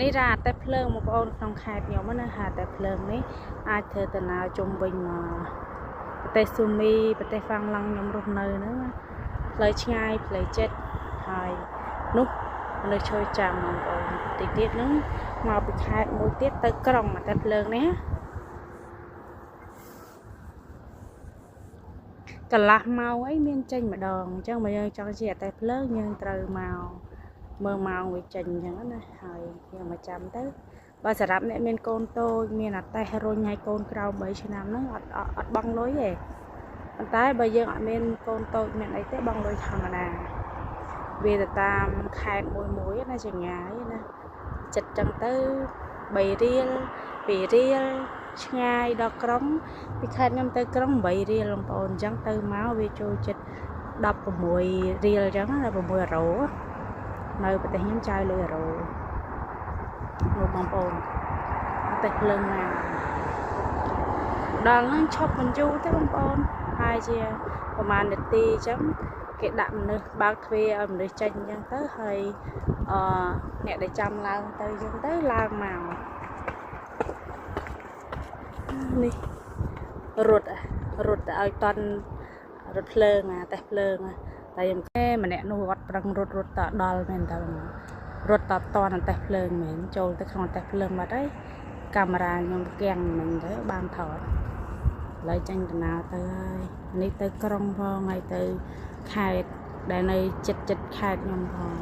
នេះរ៉ាតែភ្លើងបងប្អូនក្នុងខេត្តខ្ញុំណាហាតែភ្លើងនេះអាចធ្វើដំណើរជុំវិញប្រទេសស៊ូមីប្រទេសហ្វាំងឡង់ខ្ញុំរស់នៅហ្នឹងផ្លូវឆ្ងាយផ្លូវចិត្តហើយនោះនៅជួយចាំបងប្អូនតិចទៀតហ្នឹងមកពីខេត្តមួយទៀតទៅក្រុងតែភ្លើងនេះកន្លះម៉ោងអីមានចេញម្ដងអញ្ចឹងបើយើងចង់ជិះតែភ្លើងយើងត្រូវមកមើលម៉ោងវាចេញអញ្ចឹងណាហើយយើងមកចាំទៅបើសម្រាប់អ្នកមានកូនតូចមានអតេះរុញឲ្យកូនក្រៅ3ឆ្នាំហ្នឹងអត់បង់លុយទេប៉ុន្តែបើយើងអត់មានកូនតូចមានអីទេបង់លុយធម្មតាវាទៅតាមខេត្តមួយណាចង្ងាយណាចិត្តចឹងទៅ3រៀល2រៀលឆ្ងាយដល់ក្រុងពីខេត្តខ្ញុំទៅក្រុង8រៀលបងប្អូនអញ្ចឹងទៅមកវាចូលចិត្ត16រៀលអញ្ចឹងណា6រ៉ូនៅប្រទេសខ្ញុំចាយលុយ100លោកបងប្អូនតែភ្លើងណាដល់ហ្នឹងឈប់មិនយូរទេបងប្អូនហើយជាប្រហែលនាទីអញ្ចឹងគេដាក់មនុស្សបើកទ្វារឲ្យមនុស្សចេញអញ្ចឹងទៅហើយអ្នកដែលចាំឡើងទៅអញ្ចឹងទៅឡើងមកនេះរត់ឲ្យតន់រត់ភ្លើងតែភ្លើងតែខ្ញុំម្នាក់នោះអត់ប្រឹងរត់តដល់មែនតើរត់តតែភ្លើងមែនចូលទៅក្នុងតែភ្លើងបាត់ហើយកាមេរ៉ាខ្ញុំគាំងមិញទៅបានថតឡើយចាញ់ដំណើរទៅហើយនេះទៅក្រុងផងហើយទៅខេត្តដែលនៅចិត្តខេត្តខ្ញុំផង